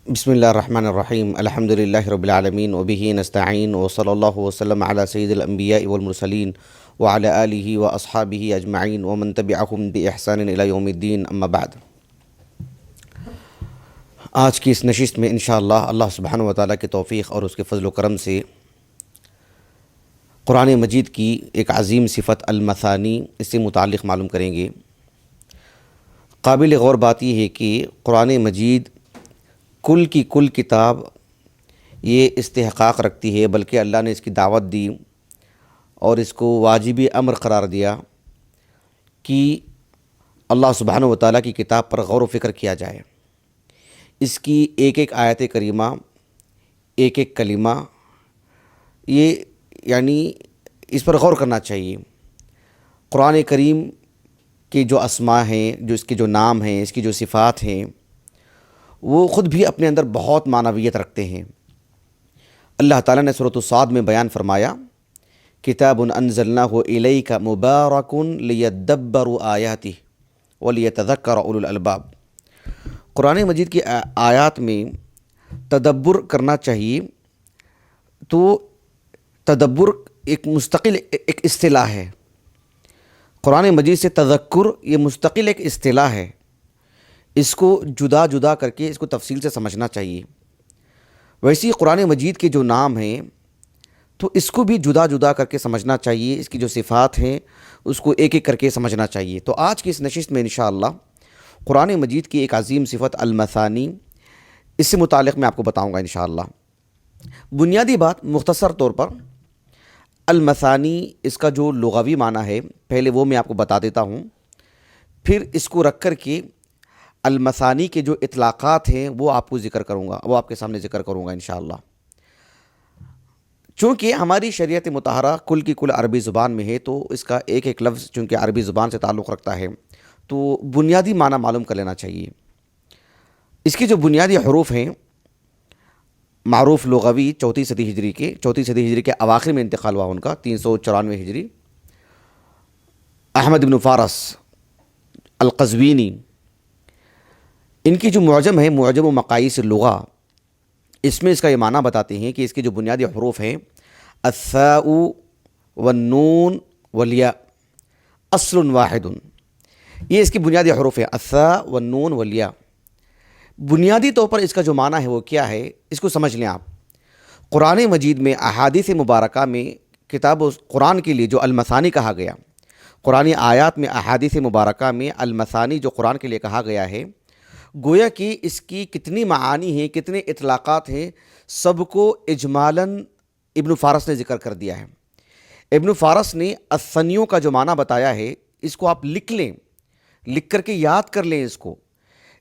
بسم اللہ الرحمن الرحیم الحمد للہ رب العالمین وبہ نستعین وصلی اللہ وسلم علی سید الانبیاء والمرسلین وعلی آلہ واصحابہ اجمعین ومن تبعہم بإحسان الی یوم الدین اما بعد۔ آج کی اس نشست میں انشاءاللہ اللہ سبحانہ وتعالیٰ کے توفیق اور اس کے فضل و کرم سے قرآن مجید کی ایک عظیم صفت المثانی، اس سے متعلق معلوم کریں گے۔ قابل غور بات یہ ہے کہ قرآن مجید کل کی کل کتاب یہ استحقاق رکھتی ہے، بلکہ اللہ نے اس کی دعوت دی اور اس کو واجب امر قرار دیا کہ اللہ سبحانہ وتعالیٰ کی کتاب پر غور و فکر کیا جائے۔ اس کی ایک ایک آیت کریمہ، ایک ایک کلمہ، یہ یعنی اس پر غور کرنا چاہیے۔ قرآن کریم کے جو اسماء ہیں، جو اس کے جو نام ہیں، اس کی جو صفات ہیں، وہ خود بھی اپنے اندر بہت معنویت رکھتے ہیں۔ اللہ تعالیٰ نے سورۃ الصاد میں بیان فرمایا، کتاب انزلناہ الیک مبارک لیدبروا آیاتہ ولیتذکر اولو الالباب۔ قرآن مجید کی آیات میں تدبر کرنا چاہیے۔ تو تدبر ایک مستقل ایک اصطلاح ہے۔ قرآن مجید سے تذکر یہ مستقل ایک اصطلاح ہے۔ اس کو جدا جدا کر کے اس کو تفصیل سے سمجھنا چاہیے۔ ویسے قرآن مجید کے جو نام ہیں تو اس کو بھی جدا جدا کر کے سمجھنا چاہیے۔ اس کی جو صفات ہیں اس کو ایک ایک کر کے سمجھنا چاہیے۔ تو آج کی اس نشست میں انشاءاللہ قرآن مجید کی ایک عظیم صفت المثانی، اس سے متعلق میں آپ کو بتاؤں گا انشاءاللہ۔ بنیادی بات مختصر طور پر المثانی اس کا جو لغوی معنی ہے پہلے وہ میں آپ کو بتا دیتا ہوں، پھر اس کو رکھ کر کے المثانی کے جو اطلاقات ہیں وہ آپ کو ذکر کروں گا، وہ آپ کے سامنے ذکر کروں گا انشاءاللہ۔ چونکہ ہماری شریعت مطہرہ کل کی کل عربی زبان میں ہے، تو اس کا ایک ایک لفظ چونکہ عربی زبان سے تعلق رکھتا ہے تو بنیادی معنی معلوم کر لینا چاہیے۔ اس کی جو بنیادی حروف ہیں، معروف لغوی چوتھی صدی ہجری کے اواخر میں انتقال ہوا ان کا، 394 ہجری۔ احمد بن فارس القزوینی، ان کی جو معجم ہے، معجم و مقاییس اللغہ، اس میں اس کا یہ معنی بتاتے ہیں کہ اس کے جو بنیادی حروف ہیں، الثاء والنون والیاء اصل واحد، یہ اس کی بنیادی حروف ہیں، الثاء والنون والیاء۔ بنیادی طور پر اس کا جو معنی ہے وہ کیا ہے، اس کو سمجھ لیں آپ۔ قرآن مجید میں احادیث مبارکہ میں کتاب و قرآن کے لیے جو المثانی کہا گیا، قرآن آیات میں احادیث مبارکہ میں المثانی جو قرآن کے لیے کہا گیا ہے، گویا کہ اس کی کتنی معانی ہیں، کتنے اطلاقات ہیں، سب کو اجمالاً ابن فارس نے ذکر کر دیا ہے۔ ابن فارس نے الثنیوں کا جو معنی بتایا ہے، اس کو آپ لکھ لیں، لکھ کر کے یاد کر لیں اس کو،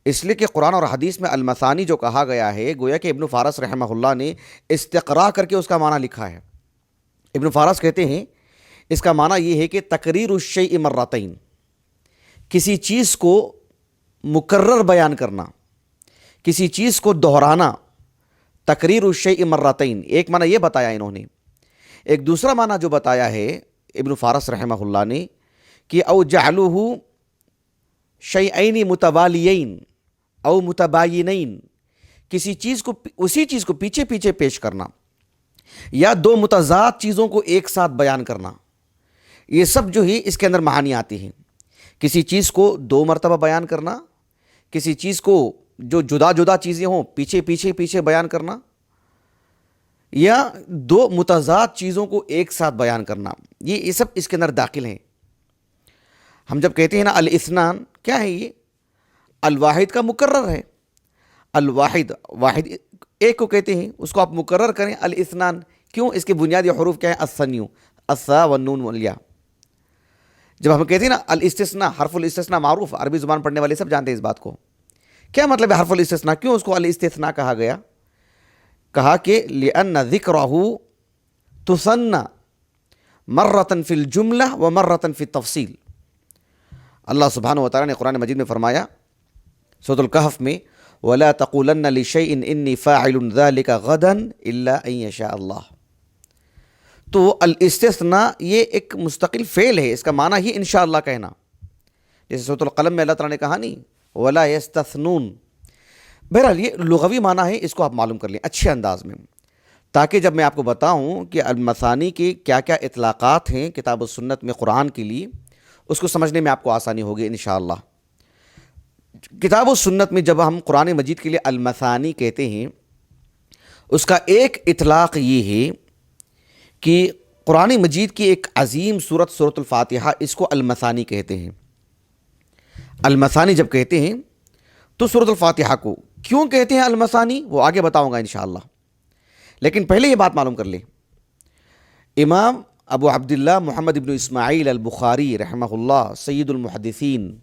اس لیے کہ قرآن اور حدیث میں المثانی جو کہا گیا ہے، گویا کہ ابن فارس رحمہ اللہ نے استقراء کر کے اس کا معنی لکھا ہے۔ ابن فارس کہتے ہیں اس کا معنی یہ ہے کہ تقریر الشیء مرتین، کسی چیز کو مکرر بیان کرنا، کسی چیز کو دہرانا، تقریر الشیء مرتین، ایک معنی یہ بتایا انہوں نے۔ ایک دوسرا معنی جو بتایا ہے ابن فارس رحمہ اللہ نے کہ او جعلوہ شیئین متوالیین او متباینین، کسی چیز کو اسی چیز کو پیچھے پیچھے پیش کرنا، یا دو متضاد چیزوں کو ایک ساتھ بیان کرنا، یہ سب جو ہی اس کے اندر معانی آتی ہیں۔ کسی چیز کو دو مرتبہ بیان کرنا، کسی چیز کو جو جدا جدا چیزیں ہوں پیچھے پیچھے پیچھے بیان کرنا، یا دو متضاد چیزوں کو ایک ساتھ بیان کرنا، یہ سب اس کے اندر داخل ہیں۔ ہم جب کہتے ہیں نا الاثنان، کیا ہے یہ؟ الواحد کا مکرر ہے۔ الواحد، واحد ایک کو کہتے ہیں، اس کو آپ مکرر کریں الاثنان، کیوں؟ اس کے بنیادی حروف کیا ہیں؟ الثنیو، الثاء والنون والیاء۔ جب ہم کہتے ہیں نا الاستثناء، حرف الاستثناء معروف، عربی زبان پڑھنے والے سب جانتے ہیں اس بات کو۔ کیا مطلب ہے حرف الاستثناء؟ کیوں اس کو الاستثناء کہا گیا؟ کہا کہ لأن ذکرہ تثنى مرۃ فی الجملہ و مرۃ فی التفصیل۔ اللہ سبحانہ وتعالیٰ نے قرآن مجید میں فرمایا سورۃ الکہف میں، وَلَا تَقُولَنَّ لِشَيْءٍ إِنِّي فَاعِلٌ ذَلِكَ غَدًا إِلَّا أَن يَشَاءَ اللَّهُ۔ تو الاستثناء یہ ایک مستقل فعل ہے، اس کا معنی ہی انشاءاللہ کہنا۔ جیسے سورۃ القلم میں اللہ تعالیٰ نے کہا نہیں وَلَا يَسْتَثْنُونَ، بہرحال یہ لغوی معنی ہے، اس کو آپ معلوم کر لیں اچھے انداز میں، تاکہ جب میں آپ کو بتاؤں کہ المثانی کے کیا کیا اطلاقات ہیں کتاب و سنت میں قرآن کے لیے، اس کو سمجھنے میں آپ کو آسانی ہوگی انشاءاللہ۔ کتاب و سنت میں جب ہم قرآن مجید کے لیے المثانی کہتے ہیں، اس کا ایک اطلاق یہ ہے کہ قرآن مجید کی ایک عظیم سورت سورۃ الفاتحہ، اس کو المثانی کہتے ہیں۔ المثانی جب کہتے ہیں تو سورۃ الفاتحہ کو کیوں کہتے ہیں المثانی، وہ آگے بتاؤں گا انشاءاللہ، لیکن پہلے یہ بات معلوم کر لیں۔ امام ابو عبداللہ محمد ابن اسماعیل البخاری رحمہ اللہ سید المحدثین،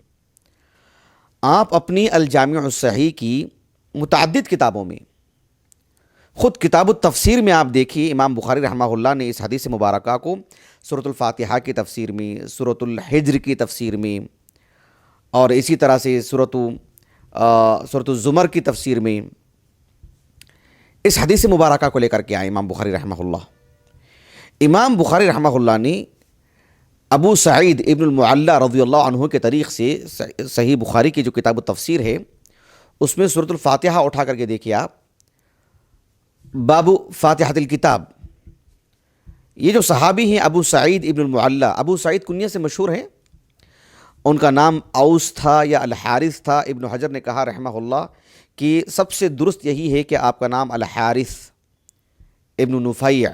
آپ اپنی الجامع الصحیح کی متعدد کتابوں میں، خود کتاب التفسیر میں آپ دیکھیے امام بخاری رحمہ اللہ نے اس حدیث مبارکہ کو سورۃ الفاتحہ کی تفسیر میں، سورۃ الحجر کی تفسیر میں، اور اسی طرح سے سورۃ الزمر کی تفسیر میں اس حدیث مبارکہ کو لے کر کے آئے امام بخاری رحمہ اللہ۔ امام بخاری رحمہ اللہ نے ابو سعید ابن المعلی رضی اللہ عنہ کے طریق سے صحیح بخاری کی جو کتاب التفسیر ہے، اس میں سورۃ الفاتحہ اٹھا کر کے دیکھیے آپ، باب فاتحۃ الکتاب۔ یہ جو صحابی ہیں ابو سعید ابن المعلی، ابو سعید کنیہ سے مشہور ہیں، ان کا نام اوس تھا یا الحارث تھا۔ ابن حجر نے کہا رحمہ اللہ کہ سب سے درست یہی ہے کہ آپ کا نام الحارث ابن نفیع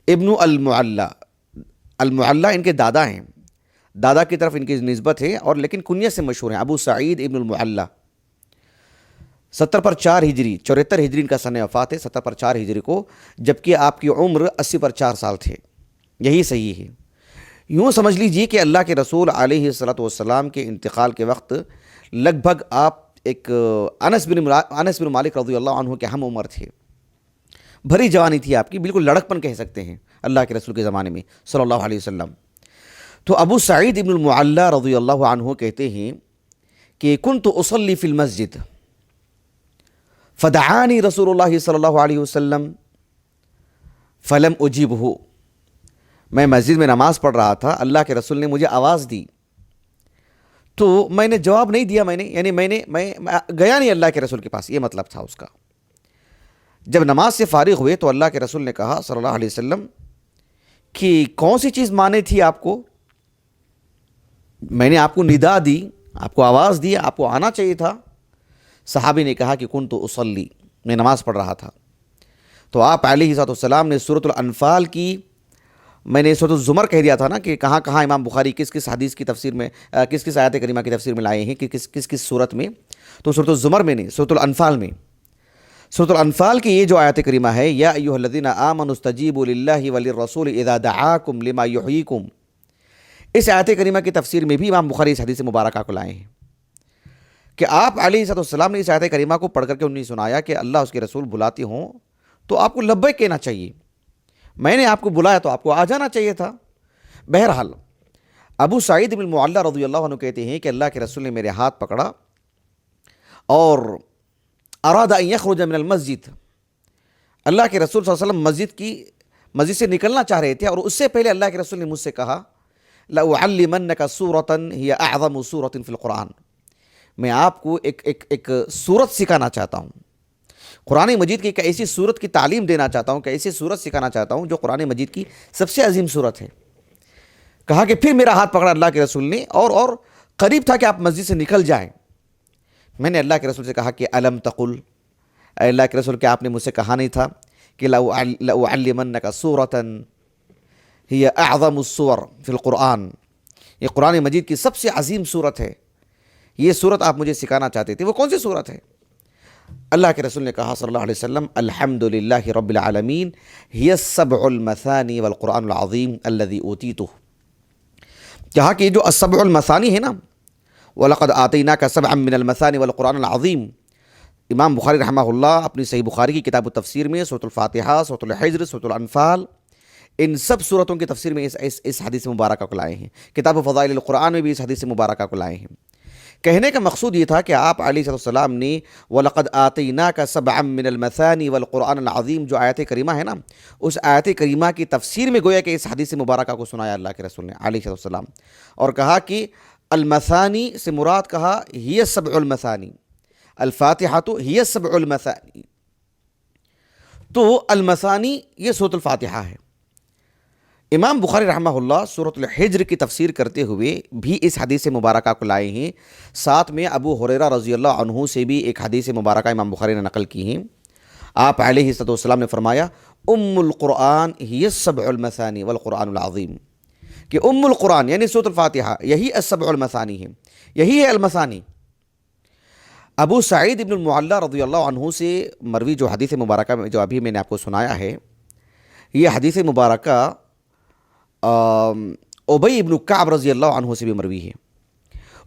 ابن المعلی، المعلی ان کے دادا ہیں، دادا کی طرف ان کی نسبت ہے، اور لیکن کنیہ سے مشہور ہیں ابو سعید ابن المعلی۔ 70 پر 4 ہجری، 74 ہجری ان کا سن وفات ہے، 70 پر 4 ہجری کو، جبکہ آپ کی عمر 80 پر 4 سال تھے، یہی صحیح ہے۔ یوں سمجھ لیجئے کہ اللہ کے رسول علیہ الصلوۃ والسلام کے انتقال کے وقت لگ بھگ آپ ایک انس بن مالک رضی اللہ عنہ کے ہم عمر تھے، بھری جوانی تھی آپ کی، بالکل لڑکپن کہہ سکتے ہیں اللہ کے رسول کے زمانے میں صلی اللہ علیہ وسلم۔ تو ابو سعید ابن المعلی رضی اللہ عنہ کہتے ہیں کہ کنت اصلی فی المسجد فدعانی رسول اللہ صلی اللہ علیہ وسلم فلم اجیبہ، میں مسجد میں نماز پڑھ رہا تھا، اللہ کے رسول نے مجھے آواز دی تو میں نے جواب نہیں دیا، میں گیا نہیں اللہ کے رسول کے پاس، یہ مطلب تھا اس کا۔ جب نماز سے فارغ ہوئے تو اللہ کے رسول نے کہا صلی اللہ علیہ وسلم کہ کون سی چیز مانے تھی آپ کو، میں نے آپ کو ندا دی، آپ کو آواز دی، آپ کو آنا چاہیے تھا۔ صحابی نے کہا کہ کنت اصلی، میں نماز پڑھ رہا تھا۔ تو آپ علیہ السلام نے سورۃ الانفال کی، میں نے سورۃ الزمر کہہ دیا تھا نا کہ کہاں کہاں امام بخاری کس کس حدیث کی تفسیر میں، کس کس آیت کریمہ کی تفسیر میں لائے ہیں کہ کس کس صورت میں، تو سورۃ الزمر میں نے، سورۃ الانفال میں، سورۃ الانفال کی یہ جو آیت کریمہ ہے، یا ایھا الذین آمنوا استجیبوا للہ وللرسول اذا دعاکم لما یحییکم، اس آیت کریمہ کی تفسیر میں بھی امام بخاری اس حدیث مبارکہ کو لائے ہیں کہ آپ علیہ السلام نے اس آیت کریمہ کو پڑھ کر کے انہیں سنایا کہ اللہ اس کے رسول بلاتے ہوں تو آپ کو لبیک کہنا چاہیے، میں نے آپ کو بلایا تو آپ کو آ جانا چاہیے تھا۔ بہرحال ابو سعید بن معلی رضی اللہ عنہ کہتے ہیں کہ اللہ کے رسول نے میرے ہاتھ پکڑا اور اراد ان یخرج من المسجد، اللہ کے رسول صلی اللہ علیہ وسلم مسجد سے نکلنا چاہ رہے تھے، اور اس سے پہلے اللہ کے رسول نے مجھ سے کہا لأعلمنک سورۃ ہی اعظم سورۃ فی القرآن، میں آپ کو ایک سورت سکھانا چاہتا ہوں، قرآن مجید کی ایک ایسی سورت کی تعلیم دینا چاہتا ہوں، کہ ایسی سورت سکھانا چاہتا ہوں جو قرآن مجید کی سب سے عظیم سورت ہے۔ کہا کہ پھر میرا ہاتھ پکڑا اللہ کے رسول نے، اور قریب تھا کہ آپ مسجد سے نکل جائیں، میں نے اللہ کے رسول سے کہا کہ الم تقل، اے اللہ کے رسول کیا آپ نے مجھ سے کہا نہیں تھا کہ لأعلمنک سورۃ ہی اعظم السور فی القرآن، یہ قرآن مجید کی سب سے عظیم سورت ہے، یہ سورت آپ مجھے سکھانا چاہتے تھے، وہ کون سی سورت ہے؟ اللہ کے رسول نے کہا صلی اللہ علیہ وسلم الحمد للہ رب العالمین ہی السبع المثانی والقرآن العظیم الذی اوتیتہ، کہا کہ جو السبع المثانی ہے نا، وَلَقَدْ آتَيْنَاكَ سَبْعًا مِّنَ الْمَثَانِ وَالْقُرْآنِ الْعَظِيمِ، امام بخاری رحمہ اللہ اپنی صحیح بخاری کی کتاب التفسیر میں سورۃ الفاتحہ، سورۃ الحجر، سورۃ الانفال، ان سب سورتوں کی تفسیر میں اس حدیث مبارکہ کو لائے ہیں۔ کتاب فضائل القرآن میں بھی اس حدیث مبارکہ کو لائے ہیں۔ کہنے کا مقصود یہ تھا کہ آپ علیہ السلام نے وَلَقَدْ آتَيْنَاكَ سَبْعًا مِّنَ الْمَثَانِ وَالْقُرْآنِ الْعَظِيمِ جو آیت کریمہ ہے نا، اس آیت کریمہ کی تفسیر میں گویا کہ اس حدیث مبارکہ کو سنایا اللہ کے رسول نے علیہ السلام، اور کہا کہ المثانی سے مراد کہا ہی السبع المثانی، الفاتحۃ ہی السبع المثانی، تو المثانی یہ سورۃ الفاتحہ ہے۔ امام بخاری رحمہ اللہ سورۃ الحجر کی تفسیر کرتے ہوئے بھی اس حدیث مبارکہ کو لائے ہیں، ساتھ میں ابو ہریرہ رضی اللہ عنہ سے بھی ایک حدیث مبارکہ امام بخاری نے نقل کی ہیں۔ آپ علیہ الصلوۃ والسلام نے فرمایا ام القرآن ہی السبع المثانی والقرآن العظیم، کہ ام القرآن یعنی سورۃ الفاتحہ یہی السبع المثانی ہے، یہی ہے المثانی۔ ابو سعید ابن المعلیٰ رضی اللہ عنہ سے مروی جو حدیث مبارکہ جو ابھی میں نے آپ کو سنایا ہے، یہ حدیث مبارکہ ابی ابن کعب رضی اللہ عنہ سے بھی مروی ہے۔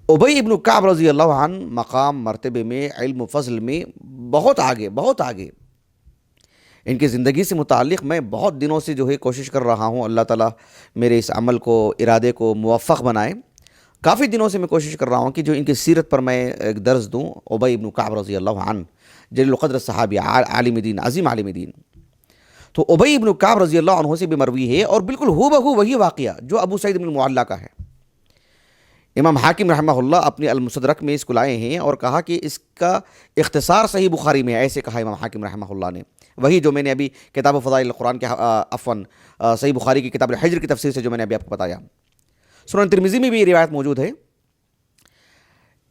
ابی ابن کعب رضی اللہ عنہ مقام مرتبے میں، علم و فضل میں بہت آگے، بہت آگے۔ ان کی زندگی سے متعلق میں بہت دنوں سے جو ہے کوشش کر رہا ہوں، اللہ تعالیٰ میرے اس عمل کو، ارادے کو موفق بنائے۔ کافی دنوں سے میں کوشش کر رہا ہوں کہ جو ان کی سیرت پر میں ایک درس دوں۔ ابی ابن کعب رضی اللہ عنہ جلیل القدر صحابی، عالم دین، عظیم عالم دین۔ تو ابی ابن کعب رضی اللہ عنہ سے بھی مروی ہے، اور بالکل ہو بہو وہی واقعہ جو ابو سعید ابن المعلیٰ کا ہے۔ امام حاکم رحمہ اللہ اپنے المستدرک میں اس کو لائے ہیں اور کہا کہ اس کا اختصار صحیح بخاری میں ہے، ایسے کہا امام حاکم رحمہ اللہ نے، وہی جو میں نے ابھی کتاب فضائل القرآن کے صحیح بخاری کی کتاب الحجر کی تفسیر سے جو میں نے ابھی آپ کو بتایا۔ سنن ترمذی میں بھی یہ روایت موجود ہے۔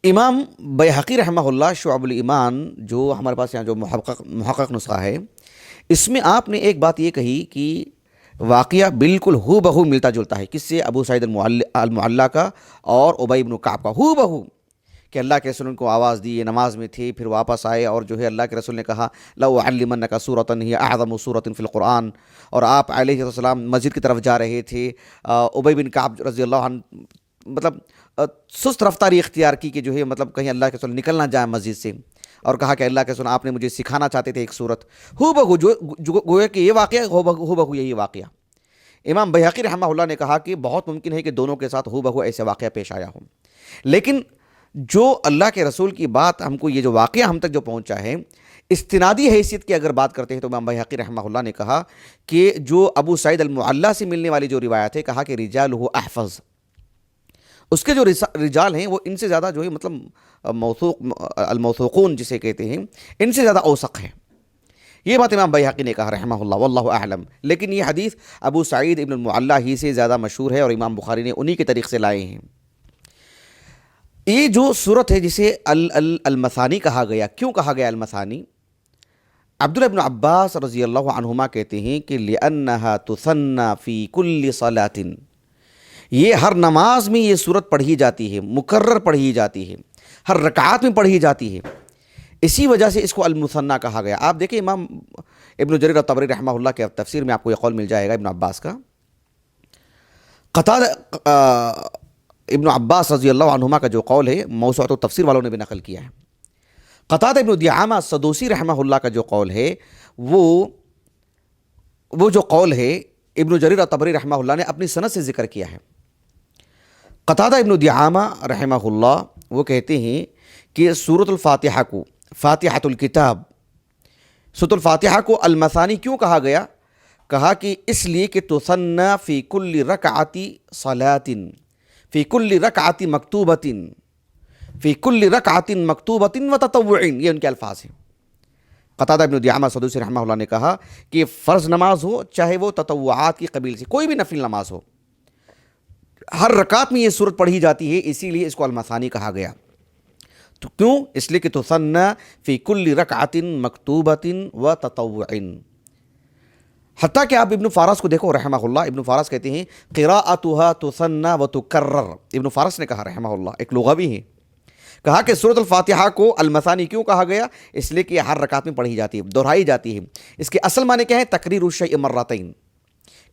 امام بیہقی رحمہ اللہ شعب الایمان جو ہمارے پاس یہاں جو محقق نسخہ ہے، اس میں آپ نے ایک بات یہ کہی کہ واقعہ بالکل ہو بہو ملتا جلتا ہے، کس سے؟ ابو سعید المعلیٰ کا اور ابی ابن کعب کا، ہو بہو، کہ اللہ کے رسول کو آواز دی، یہ نماز میں تھے، پھر واپس آئے اور جو ہے اللہ کے رسول نے کہا لَأُعَلِّمَنَّكَ سُورَةً هِيَ أَعْظَمُ سُورَةٍ فِي الْقُرْآنِ، اور آپ علیہ السلام مسجد کی طرف جا رہے تھے۔ ابی بن کعب رضی اللہ عنہ مطلب سست رفتاری اختیار کی کہ جو ہے مطلب کہیں اللہ کے رسول نکل نہ جائے مسجد سے، اور کہا کہ اللہ کے رسول آپ نے مجھے سکھانا چاہتے تھے ایک صورت، ہو بہو جو گویا کہ یہ واقعہ ہو بہو یہی واقعہ۔ امام بیہقی رحمہ اللہ نے کہا کہ بہت ممکن ہے کہ دونوں کے ساتھ ہو بہو ایسے واقعہ پیش آیا ہو، لیکن جو اللہ کے رسول کی بات ہم کو، یہ جو واقعہ ہم تک جو پہنچا ہے، استنادی حیثیت کی اگر بات کرتے ہیں تو امام بیہقی رحمہ اللہ نے کہا کہ جو ابو سعید المعلیٰ سے ملنے والی جو روایت ہے، کہا کہ رجالہ احفظ، اس کے جو رجال ہیں وہ ان سے زیادہ جو ہے مطلب الموثوقون جسے کہتے ہیں، ان سے زیادہ اوثق ہے۔ یہ بات امام بیہقی نے کہا رحمہ اللہ، واللہ اعلم، لیکن یہ حدیث ابو سعید ابن المعلیٰ ہی سے زیادہ مشہور ہے اور امام بخاری نے انہی کے طریق سے لائے ہیں۔ یہ جو صورت ہے جسے المثانی کہا گیا، کیوں کہا گیا المثانی؟ عبداللہ ابن عباس رضی اللہ عنہما کہتے ہیں کہ لِأَنَّهَا تُثَنَّى فِي كُلِّ صَلَاةٍ، یہ ہر نماز میں یہ صورت پڑھی جاتی ہے، مکرر پڑھی جاتی ہے، ہر رکعات میں پڑھی جاتی ہے، اسی وجہ سے اس کو المثنیٰ کہا گیا۔ آپ دیکھیں امام ابن جریر الطبری رحمہ اللہ کے تفسیر میں آپ کو یہ قول مل جائے گا ابن عباس کا۔ قتادہ ابن عباس رضی اللہ عنہما کا جو قول ہے، موسوعۃ التفسیر والوں نے بھی نقل کیا ہے۔ قتادہ ابن دعامہ السدوسی رحمہ اللہ کا جو قول ہے، وہ جو قول ہے ابن جریر الطبری رحمہ اللہ نے اپنی سند سے ذکر کیا ہے۔ قتادہ ابن دعامہ رحمہ اللہ وہ کہتے ہیں کہ سورۃ الفاتحہ کو، فاتحۃ الکتاب، سورۃ الفاتحہ کو المثانی کیوں کہا گیا؟ کہا کہ اس لیے کہ تثنى فی کل رکعۃ صلاۃ، فی کل رکعۃ مکتوبۃ، فی کل رکعۃ مکتوبۃ و تطوع، یہ ان کے الفاظ ہیں۔ قتادہ ابن دعامہ سدوسی رحمہ اللہ نے کہا کہ فرض نماز ہو چاہے وہ تطوعات کی قبیل سے کوئی بھی نفل نماز ہو، ہر رکعت میں یہ صورت پڑھی جاتی ہے، اسی لیے اس کو المثانی کہا گیا۔ تو کیوں؟ اس لیے کہ تثنى فی کل رکعۃ مکتوبۃ و تطوع۔ حتیٰ کہ آپ ابن فارس کو دیکھو رحمہ اللہ، ابن فارس کہتے ہیں قراءتها تثنى و تکرر، ابن فارس نے کہا رحمہ اللہ، ایک لغوی ہے، کہا کہ سورۃ الفاتحہ کو المثانی کیوں کہا گیا؟ اس لیے کہ ہر رکعت میں پڑھی جاتی ہے، دہرائی جاتی ہے۔ اس کے اصل معنی کیا ہے؟ تقریر الشیء مرتین،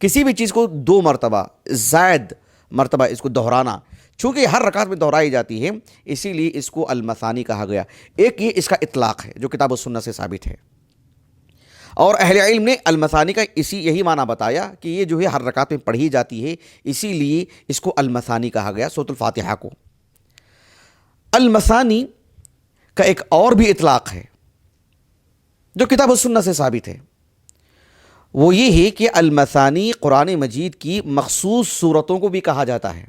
کسی بھی چیز کو دو مرتبہ، زائد مرتبہ اس کو دہرانا، چونکہ ہر رکعت میں دہرائی جاتی ہے اسی لیے اس کو المثانی کہا گیا۔ ایک یہ اس کا اطلاق ہے جو کتاب و سنت سے ثابت ہے، اور اہل علم نے المثانی کا یہی معنی بتایا کہ یہ جو ہے ہر رکعت میں پڑھی جاتی ہے، اسی لیے اس کو المثانی کہا گیا سورۃ الفاتحہ کو۔ المثانی کا ایک اور بھی اطلاق ہے جو کتاب و سنت سے ثابت ہے، وہ یہ ہے کہ المثانی قرآن مجید کی مخصوص صورتوں کو بھی کہا جاتا ہے۔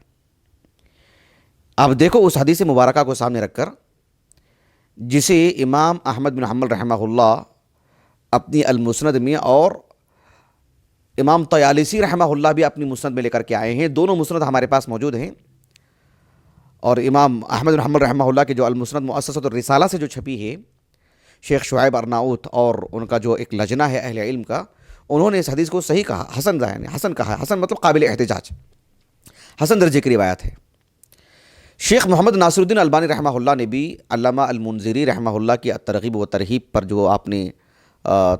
اب دیکھو اس حدیث مبارکہ کو سامنے رکھ کر جسے امام احمد بن حنبل رحمہ اللہ اپنی المسند میں اور امام طیالسی رحمہ اللہ بھی اپنی مسند میں لے کر کے آئے ہیں. دونوں مسند ہمارے پاس موجود ہیں. اور امام احمد بن حنبل رحمہ اللہ کے جو المسند مؤسسۃ الرسالہ سے جو چھپی ہے، شیخ شعیب ارناؤت اور ان کا جو ایک لجنہ ہے اہل علم کا، انہوں نے اس حدیث کو صحیح کہا، حسن کہا. حسن مطلب قابل احتجاج، حسن درجے کی روایت ہے. شیخ محمد ناصر الدین البانی رحمہ اللہ نے بھی علامہ المنذری رحمہ اللہ کی ترغیب و ترہیب پر جو آپ نے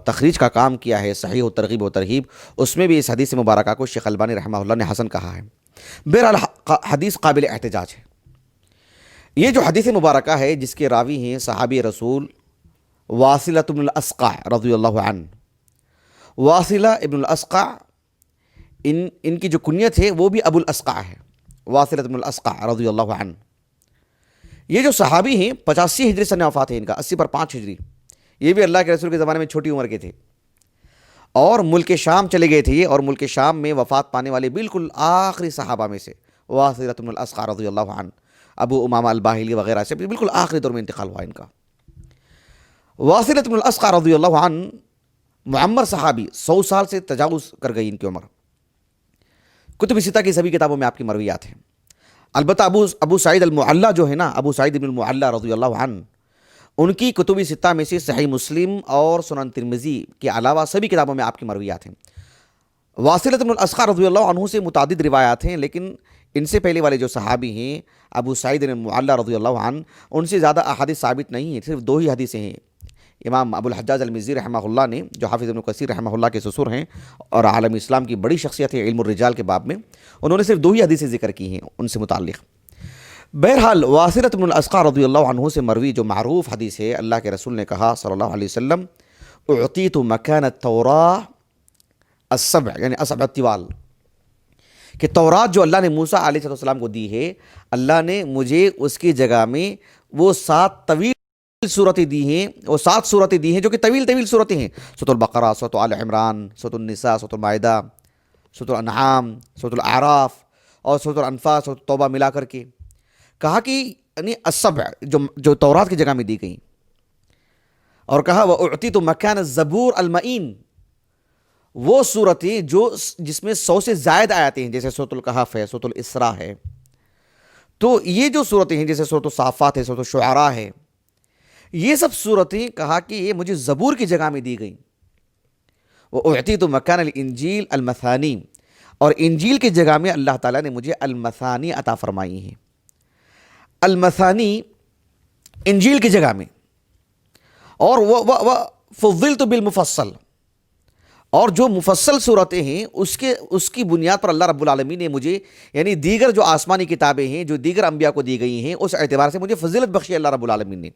تخریج کا کام کیا ہے، صحیح و ترغیب و ترہیب، اس میں بھی اس حدیث مبارکہ کو شیخ البانی رحمہ اللہ نے حسن کہا ہے. بہرحال حدیث قابل احتجاج ہے. یہ جو حدیث مبارکہ ہے جس کے راوی ہیں صحابی رسول واصلہ بن الاسقع رضی اللہ عنہ. واصلہ ابن الاسقع ان کی جو کنیت ہے وہ بھی ابو الاسقع ہے، واصلہ بن الاسقع رضی اللہ عنہ. یہ جو صحابی ہیں 85 ہجری سن وفات ہے ان کا، 80 پر 5 ہجری. یہ بھی اللہ کے رسول کے زمانے میں چھوٹی عمر کے تھے اور ملک شام چلے گئے تھے. اور ملک شام میں وفات پانے والے بالکل آخری صحابہ میں سے واصلہ بن الاسقع رضی اللہ عنہ، ابو امامہ الباہلی وغیرہ سے بالکل آخری دور میں انتقال ہوا ان کا. واصلہ بن الاسقع رضی اللہ عنہ معمر صحابی، 100 سال سے تجاوز کر گئی ان کی عمر. کتب ستہ کی سبھی کتابوں میں آپ کی مرویات ہیں. البتہ ابو سعید المعلی جو ہے نا، ابو سعید بن المعلی رضی اللہ عنہ، ان کی کتب ستہ میں سے صحیح مسلم اور سنن ترمذی کے علاوہ سبھی کتابوں میں آپ کی مرویات ہیں. واصلہ بن الاسقع رضی اللہ عنہ سے متعدد روایات ہیں، لیکن ان سے پہلے والے جو صحابی ہیں ابو سعید بن المعلی رضی اللہ عنہ، ان سے زیادہ احادیث ثابت نہیں ہیں. صرف 2 ہی حدیثیں ہیں. امام ابو الحجاج المزی رحمہ اللہ نے، جو حافظ ابن کثیر رحمہ اللہ کے سسر ہیں اور عالم اسلام کی بڑی شخصیت ہے علم الرجال کے باب میں، انہوں نے صرف 2 ہی حدیثیں ذکر کی ہیں ان سے متعلق. بہرحال واصلہ بن الاسقع رضی اللہ عنہ سے مروی جو معروف حدیث ہے، اللہ کے رسول نے کہا صلی اللہ علیہ وسلم، اعطیت مکان التوراۃ السبع، یعنی اسبع الطوال، کہ تورات جو اللہ نے موسیٰ علیہ السلام کو دی ہے، اللہ نے مجھے اس کی جگہ میں وہ 7 طویل صورتیں دی ہیں، وہ 7 صورتیں دی ہیں جو کہ طویل طویل صورتیں ہیں. سورۃ البقرہ، سورۃ آل عمران، سورۃ النساء، سورۃ المائدہ، سورۃ الانعام، سورۃ الاعراف اور سورۃ الانفال، سورۃ توبہ ملا کر کے. کہا کہ یعنی السبع جو تورات کی جگہ میں دی گئیں. اور کہا وَأُعْطِيتُ مَكَانَ الزَّبُورِ الْمَئِين، وہ صورتیں جس میں 100 سے زائد آیتیں ہیں، جیسے سورۃ الکہف ہے، سورۃ الاسراء ہے. تو یہ جو صورتیں ہیں جیسے سورۃ الصافات ہے، سورۃ الشعراء ہے، یہ سب صورتیں کہا کہ یہ مجھے زبور کی جگہ میں دی گئیں. وَأُعْطِيتُ مَكَانَ الْإِنْجِيلِ الْمَثَانِي، اور انجیل کی جگہ میں اللہ تعالیٰ نے مجھے المثانی عطا فرمائی ہیں. المثانی انجیل کی جگہ میں. اور فضلت بالمفصل، اور جو مفصل صورتیں ہیں اس کی بنیاد پر اللہ رب العالمین نے مجھے، یعنی دیگر جو آسمانی کتابیں ہیں جو دیگر انبیاء کو دی گئی ہیں، اس اعتبار سے مجھے فضیلت بخشی اللہ رب العالمین نے.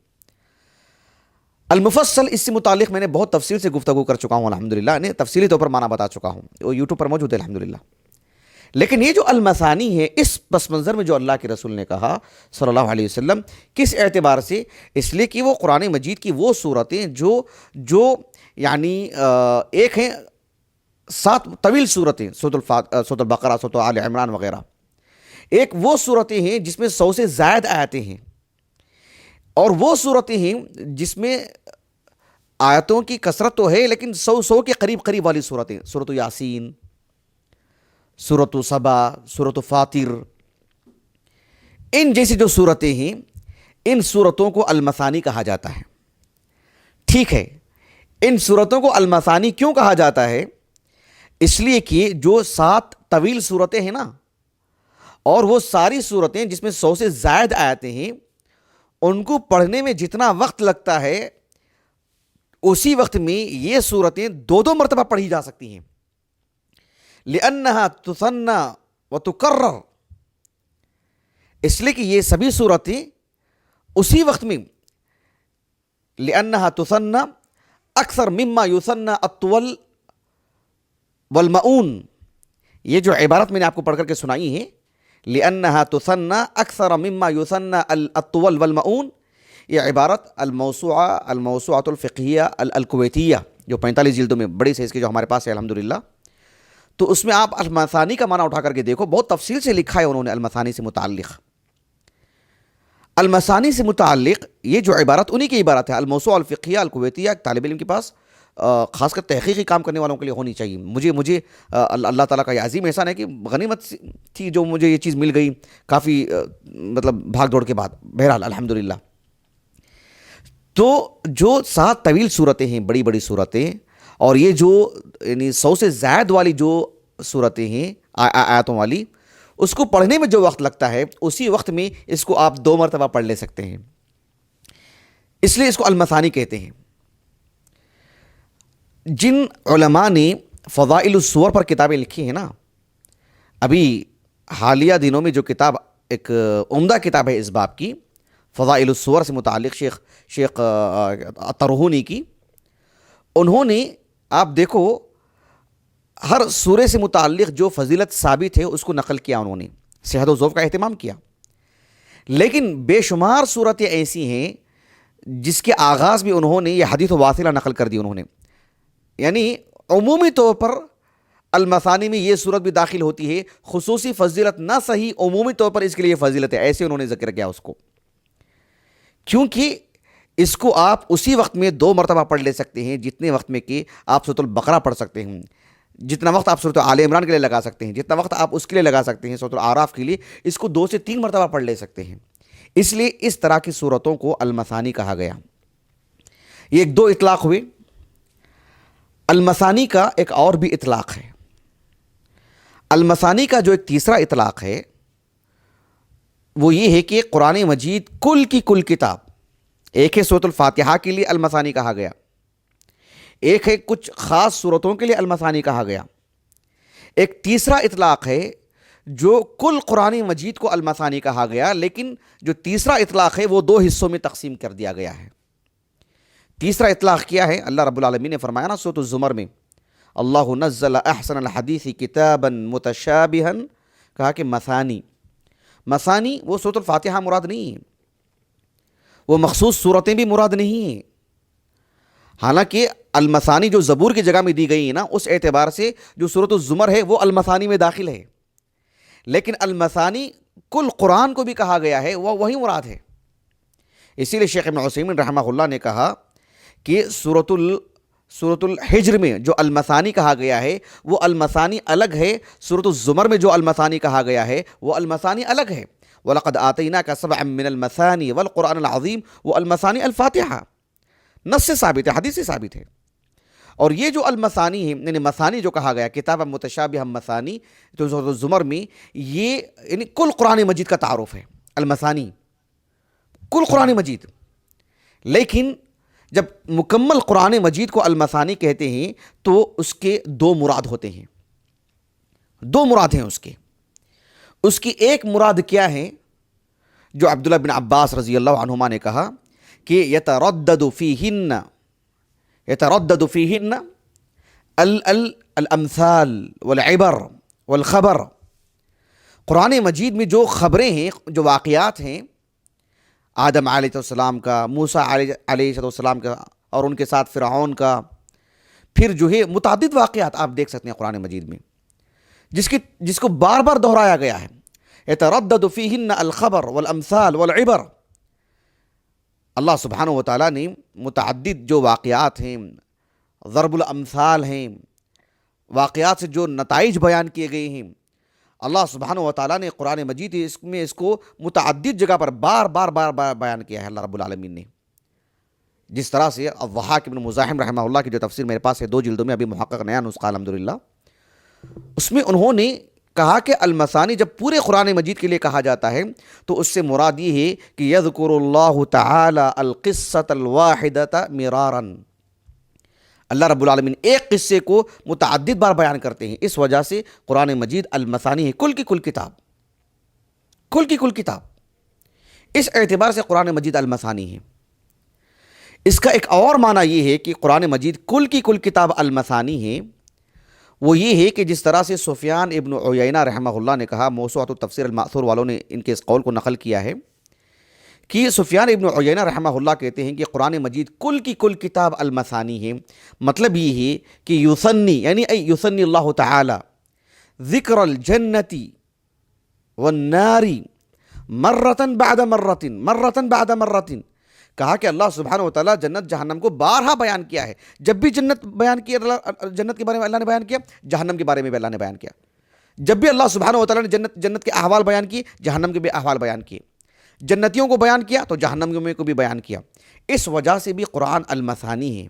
المفصل، اس سے متعلق میں نے بہت تفصیل سے گفتگو کر چکا ہوں الحمدللہ، نے تفصیلی طور پر معنی بتا چکا ہوں، وہ یوٹیوب پر موجود ہے الحمدللہ. لیکن یہ جو المثانی ہے، اس پس منظر میں جو اللہ کے رسول نے کہا صلی اللہ علیہ وسلم، کس اعتبار سے؟ اس لیے کہ وہ قرآن مجید کی وہ صورتیں جو یعنی ایک ہیں 7 طویل صورتیں، سورۃ البقرہ، سورۃ آل عمران وغیرہ. ایک وہ صورتیں ہیں جس میں 100 سے زائد آیتیں ہیں، اور وہ صورتیں ہیں جس میں آیتوں کی کثرت تو ہے لیکن 100 کے قریب والی صورتیں، سورۃ یاسین، سورۃ سبا، سورۃ فاطر، ان جیسی جو صورتیں ہیں، ان صورتوں کو المثانی کہا جاتا ہے. ٹھیک ہے، ان صورتوں کو المثانی کیوں کہا جاتا ہے؟ اس لیے کہ جو 7 طویل صورتیں ہیں نا، اور وہ ساری صورتیں جس میں 100 سے زائد آیتیں ہیں، ان کو پڑھنے میں جتنا وقت لگتا ہے، اسی وقت میں یہ صورتیں 2 مرتبہ پڑھی جا سکتی ہیں. لِأَنَّهَا تُثَنَّى وَتُكَرَّرُ، اس لیے کہ یہ سبھی صورتیں اسی وقت میں، لِأَنَّهَا تُثَنَّى أَكْثَرَ مِمَّا يُثَنَّى الطُّوَلُ وَالْمَؤُونُ. یہ جو عبارت میں نے آپ کو پڑھ کر کے سنائی ہے، لِأَنَّهَا تُثَنَّى أَكْثَرَ مِمَّا يُثَنَّى الطُّوَلُ وَالْمَؤُونُ، یہ عبارت الموسوعۃ الفقہیہ الکویتیہ جو 45 جلدوں میں بڑی سائز کی جو ہمارے پاس ہے الحمدللہ، تو اس میں آپ المثانی کا معنی اٹھا کر کے دیکھو، بہت تفصیل سے لکھا ہے انہوں نے المثانی سے متعلق. المثانی سے متعلق یہ جو عبارت انہی کی عبارت ہے، الموسوعہ الفقہیہ الکویتیہ، ایک طالب علم کے پاس خاص کر تحقیقی کام کرنے والوں کے لیے ہونی چاہیے. مجھے اللہ تعالیٰ کا یہ عظیم احسان ہے کہ غنیمت تھی جو مجھے یہ چیز مل گئی کافی مطلب بھاگ دوڑ کے بعد. بہرحال الحمدللہ. تو جو 7 طویل صورتیں ہیں، بڑی بڑی صورتیں، اور یہ جو یعنی 100 سے زائد والی جو صورتیں ہیں آیاتوں والی، اس کو پڑھنے میں جو وقت لگتا ہے اسی وقت میں اس کو آپ 2 مرتبہ پڑھ لے سکتے ہیں. اس لیے اس کو المثانی کہتے ہیں. جن علماء نے فضائل السور پر کتابیں لکھی ہیں نا، ابھی حالیہ دنوں میں جو کتاب ایک عمدہ کتاب ہے اس باب کی، فضائل السور سے متعلق شیخ ترہونی کی، انہوں نے آپ دیکھو ہر سورے سے متعلق جو فضیلت ثابت ہے اس کو نقل کیا، انہوں نے صحت و ذوف کا اہتمام کیا. لیکن بے شمار صورتیں ایسی ہیں جس کے آغاز میں انہوں نے یہ حدیث واصلہ نقل کر دی. انہوں نے یعنی عمومی طور پر المثانی میں یہ صورت بھی داخل ہوتی ہے، خصوصی فضیلت نہ صحیح، عمومی طور پر اس کے لیے فضیلت ہے، ایسے انہوں نے ذکر کیا اس کو، کیونکہ اس کو آپ اسی وقت میں 2 مرتبہ پڑھ لے سکتے ہیں جتنے وقت میں کہ آپ سورۃ البقرہ پڑھ سکتے ہیں، جتنا وقت آپ سورۃ آل عمران کے لیے لگا سکتے ہیں، جتنا وقت آپ اس کے لیے لگا سکتے ہیں سورۃ الاعراف کے لیے، اس کو 2 سے 3 مرتبہ پڑھ لے سکتے ہیں. اس لیے اس طرح کی صورتوں کو المثانی کہا گیا. یہ 2 اطلاق ہوئے. المثانی کا ایک اور بھی اطلاق ہے. المثانی کا جو ایک تیسرا اطلاق ہے وہ یہ ہے کہ قرآن مجید کل کی کل کتاب، ایک ہے سورۃ الفاتحہ کے لیے المثانی کہا گیا، ایک ہے کچھ خاص صورتوں کے لیے المثانی کہا گیا، ایک تیسرا اطلاق ہے جو کل قرآن مجید کو المثانی کہا گیا، لیکن جو تیسرا اطلاق ہے وہ 2 حصوں میں تقسیم کر دیا گیا ہے. تیسرا اطلاق کیا ہے؟ اللہ رب العالمین نے فرمایا نا سورۃ الزمر میں، اللہ نزل احسن الحدیث کتابا متشابہا، کہا کہ مثانی وہ سورۃ الفاتحہ مراد نہیں ہے، وہ مخصوص صورتیں بھی مراد نہیں ہیں. حالانکہ المثانی جو زبور کی جگہ میں دی گئی ہے نا، اس اعتبار سے جو سورۃ الزمر ہے وہ المثانی میں داخل ہے، لیکن المثانی کل قرآن کو بھی کہا گیا ہے، وہ وہی مراد ہے. اسی لیے شیخ ابن عثیمین رحمہ اللہ نے کہا کہ سورۃ الحجر میں جو المثانی کہا گیا ہے وہ المثانی الگ ہے، سورۃ الزمر میں جو المثانی کہا گیا ہے وہ المثانی الگ ہے. وَلَقَدْ آتَيْنَاكَ سَبْعًا مِّنَ الْمَثَانِي وَالْقُرْآنِ الْعَظِيمِ، وہ المثانی الفاتحہ نص سے ثابت ہے، حدیث سے ثابت ہے. اور یہ جو المثانی ہے، یعنی مثانی جو کہا گیا کتاب متشابہ مثانی، تو سورۃ الزمر میں یہ یعنی کل قرآن مجید کا تعارف ہے، المثانی کل قرآن مجید. لیکن جب مکمل قرآن مجید کو المثانی کہتے ہیں تو اس کے 2 مراد ہوتے ہیں، 2 مراد ہیں اس کی ایک مراد کیا ہے جو عبداللہ بن عباس رضی اللہ عنہما نے کہا کہ یتردد فیہن الامثال والعبر والخبر. قرآن مجید میں جو خبریں ہیں، جو واقعات ہیں، آدم علیہ السلام کا، موسیٰ علیہ السلام کا، اور ان کے ساتھ فرعون کا، پھر جو ہے متعدد واقعات آپ دیکھ سکتے ہیں قرآن مجید میں جس کو بار بار دہرایا گیا ہے. یتردد فیہن الخبر والامثال والعبر. اللہ سبحانہ و تعالیٰ نے متعدد جو واقعات ہیں، ضرب الامثال ہیں، واقعات سے جو نتائج بیان کیے گئے ہیں، اللہ سبحانہ و تعالیٰ نے قرآن مجید اس کو متعدد جگہ پر بار بار بیان کیا ہے اللہ رب العالمین نے. جس طرح سے الضحاک ابن مزاحم رحمہ اللہ کی جو تفسیر میرے پاس ہے 2 جلدوں میں، ابھی محقق نیا نسخہ الحمدللہ، اس میں انہوں نے کہا کہ المثانی جب پورے قرآن مجید کے لیے کہا جاتا ہے تو اس سے مراد یہ ہے کہ یذکر اللہ تعالی القصۃ الواحدۃ مرارا، اللہ رب العالمین ایک قصے کو متعدد بار بیان کرتے ہیں. اس وجہ سے قرآن مجید المثانی ہے، کل کی کل کتاب. اس اعتبار سے قرآن مجید المثانی ہے. اس کا ایک اور معنی یہ ہے کہ قرآن مجید کل کی کل کتاب المثانی ہے، وہ یہ ہے کہ جس طرح سے سفیان ابن عیینہ رحمہ اللہ نے کہا، موسوعۃ التفسیر المأثور والوں نے ان کے اس قول کو نقل کیا ہے کہ سفیان ابن عیینہ رحمہ اللہ کہتے ہیں کہ قرآن مجید کل کی کل کتاب المثانی ہے. مطلب یہ ہے کہ یثنی یعنی یثنی اللہ تعالی ذکر الجنت والنار مرتن بعد مرتن مرتن بعد مرتن. کہا کہ اللہ سبحانہ و تعالیٰ جنت جہنم کو بارہا بیان کیا ہے. جب بھی جنت بیان کی جنت کے بارے میں اللہ نے بیان کیا, جہنم کے بارے میں بھی اللہ نے بیان کیا. جب بھی اللہ سبحانہ و تعالیٰ نے جنت کے احوال بیان کیے, جہنم کے بھی احوال بیان کیے. جنتیوں کو بیان کیا تو جہنمیوں کو بھی بیان کیا. اس وجہ سے بھی قرآن المثانی ہے.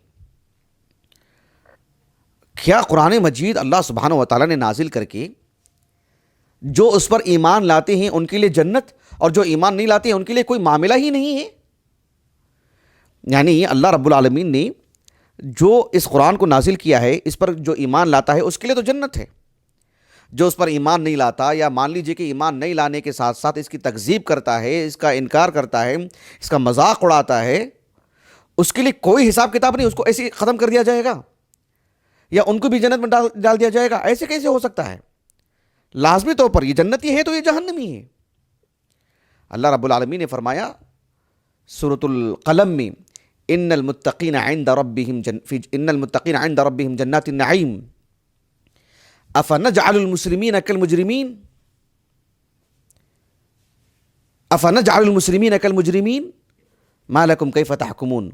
کیا قرآن مجید اللہ سبحانہ و تعالیٰ نے نازل کر کے جو اس پر ایمان لاتے ہیں ان کے لیے جنت, اور جو ایمان نہیں لاتے ہیں ان کے لیے کوئی معاملہ ہی نہیں ہے. یعنی اللہ رب العالمین نے جو اس قرآن کو نازل کیا ہے, اس پر جو ایمان لاتا ہے اس کے لیے تو جنت ہے. جو اس پر ایمان نہیں لاتا, یا مان لیجئے کہ ایمان نہیں لانے کے ساتھ ساتھ اس کی تکذیب کرتا ہے, اس کا انکار کرتا ہے, اس کا مذاق اڑاتا ہے, اس کے لیے کوئی حساب کتاب نہیں. اس کو ایسے ہی ختم کر دیا جائے گا, یا ان کو بھی جنت میں ڈال دیا جائے گا. ایسے کیسے ہو سکتا ہے؟ لازمی طور پر یہ جنتی ہے تو یہ جہنمی ہے. اللہ رب العالمین نے فرمایا سورۃ القلم میں, ان المتقین عند ربهم جنات النعیم افنجعل المسلمین کالمجرمین ما لکم کیف تحکمون.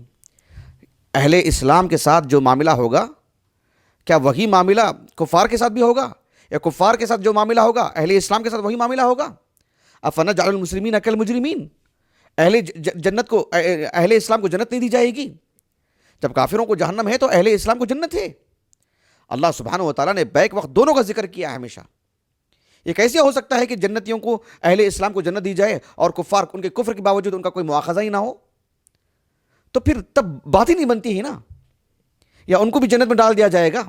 اہل اسلام کے ساتھ جو معاملہ ہوگا, کیا وہی معاملہ کفار کے ساتھ بھی ہوگا, یا کفار کے ساتھ جو معاملہ ہوگا اہل اسلام کے ساتھ وہی معاملہ ہوگا؟ افنجعل المسلمین کالمجرمین. اہل اسلام کو جنت نہیں دی جائے گی؟ جب کافروں کو جہنم ہے تو اہل اسلام کو جنت ہے. اللہ سبحانہ و تعالیٰ نے بیک وقت دونوں کا ذکر کیا ہے ہمیشہ. یہ کیسے ہو سکتا ہے کہ جنتیوں کو, اہل اسلام کو جنت دی جائے اور کفار ان کے کفر کے باوجود ان کا کوئی مواخذہ ہی نہ ہو؟ تو پھر تب بات ہی نہیں بنتی ہے نا. یا ان کو بھی جنت میں ڈال دیا جائے گا؟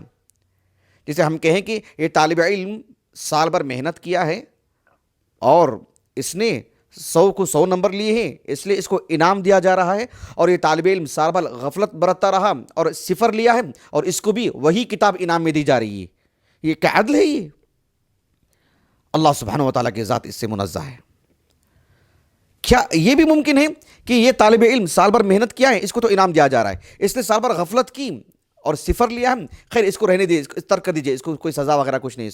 جیسے ہم کہیں کہ یہ طالب علم سال بھر محنت کیا ہے اور اس نے 100 کو 100 نمبر لیے ہیں, اس لیے اس کو انعام دیا جا رہا ہے, اور یہ طالب علم سال بھر غفلت برتتا رہا اور 0 لیا ہے, اور اس کو بھی وہی کتاب انعام میں دی جا رہی ہے. یہ کیا عدل ہے؟ یہ اللہ سبحانہ و تعالیٰ کی ذات اس سے منزہ ہے. کیا یہ بھی ممکن ہے کہ یہ طالب علم سال بھر محنت کیا ہے, اس کو تو انعام دیا جا رہا ہے, اس نے سال بھر غفلت کی اور 0 لیا ہے, خیر اس کو رہنے دیجیے, اس کو ترک کر دیجیے, اس کو کوئی سزا وغیرہ کچھ نہیں.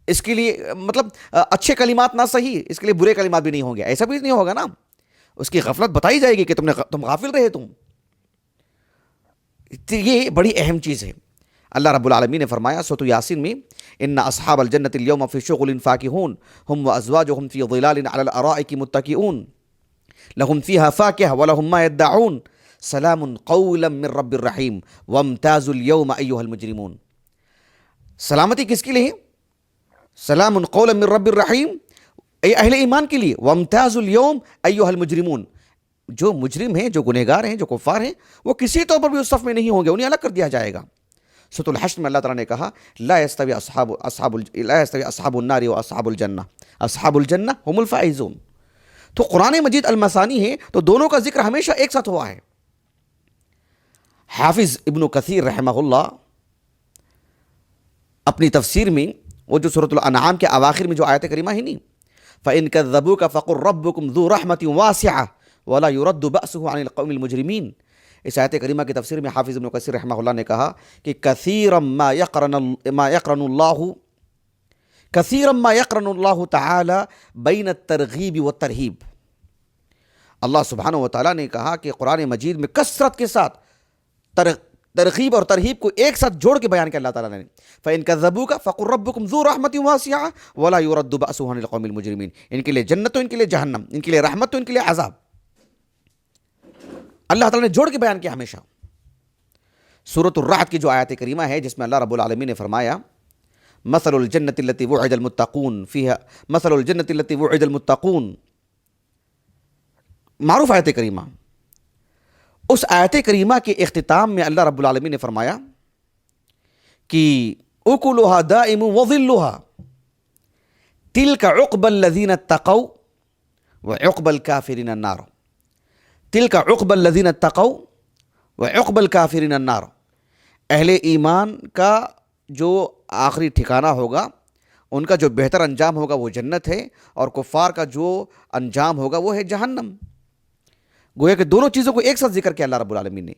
اس کے لیے مطلب اچھے کلمات نہ صحیح, اس کے لیے برے کلمات بھی نہیں ہوں گے, ایسا بھی نہیں ہوگا نا. اس کی غفلت بتائی جائے گی کہ تم غافل رہے. یہ بڑی اہم چیز ہے. اللہ رب العالمین نے فرمایا سورۃ یاسین میں, ان اصحاب الجنۃ اليوم فی شغل فاکہون هم وازواجهم فی ظلال علی الارائک متکئون لهم فیہا فاکہہ ولهم ما یدعون سلام قولا من رب الرحیم وامتازوا اليوم ایھا المجرمون. سلامتی کس کے لیے ہے؟ سلام قولا من رب الرحیم, اہل ایمان کے لیے. وامتازوا اليوم ایھا المجرمون. جو مجرم ہیں, جو گنہگار ہیں, جو کفار ہیں, وہ کسی طور پر بھی اس صف میں نہیں ہوں گے, انہیں الگ کر دیا جائے گا. سورۃ الحشر میں اللہ تعالیٰ نے کہا لا یستوی اصحاب النار واصحاب الجنہ اصحاب الجنہ هم الفائزون. تو قرآن مجید المثانی ہے تو دونوں کا ذکر ہمیشہ ایک ساتھ ہوا ہے. حافظ ابن کثیر رحمہ اللہ اپنی تفسیر میں, وہ جو سورۃ الانعام کے اواخر میں جو آیت کریمہ ہے نہیں, فَإِن كَذَّبُوكَ فَقُلْ رَبُّكُمْ ذُو رَحْمَةٍ وَاسِعَةٍ وَلَا يُرَدُّ بَأْسُهُ عَنِ الْقَوْمِ الْمُجْرِمِينَ. اس آیت کریمہ کی تفسیر میں حافظ ابن کثیر رحمہ اللہ نے کہا کہ كَثِيرًا مَا يَقْرَنُ اللَّهُ تَعَالَى بَيْنَ التَّرْغِيبِ وَالتَّرْهِيبِ. اللہ سبحانہ و تعالیٰ نے کہا کہ قرآن مجید میں کثرت کے ساتھ ترغیب اور ترہیب کو ایک ساتھ جوڑ کے بیان کیا اللہ تعالیٰ نے. فَإِن كَذَّبُوكَ فَقُلْ رَبُّكُمْ ذُو رَحْمَةٍ وَاسِعَةٍ وَلَا يُرَدُّ بَأْسُهُ عَنِ الْقَوْمِ الْمُجْرِمِينَ. ان کے لیے جنت تو ان کے لیے جہنم, ان کے لیے رحمت تو ان کے لیے عذاب. اللہ تعالیٰ نے جوڑ کے بیان کیا ہمیشہ. سورۃ الرعد کی جو آیت کریمہ ہے جس میں اللہ رب العالمین نے فرمایا مثل الجنۃ التي وعد المتقون فيها مثل الجنۃ التي وعد المتقون, معروف آیت کریمہ. اس آیت کریمہ کے اختتام میں اللہ رب العالمین نے فرمایا کہ اکلها دائم وظلها تلك عقبى الذين اتقوا وعقبى الكافرين النار. تلك عقبى الذين اتقوا وعقبى الكافرين النار. اہل ایمان کا جو آخری ٹھکانہ ہوگا, ان کا جو بہتر انجام ہوگا وہ جنت ہے, اور کفار کا جو انجام ہوگا وہ ہے جہنم. گویا کہ دونوں چیزوں کو ایک ساتھ ذکر کیا اللہ رب العالمین نے.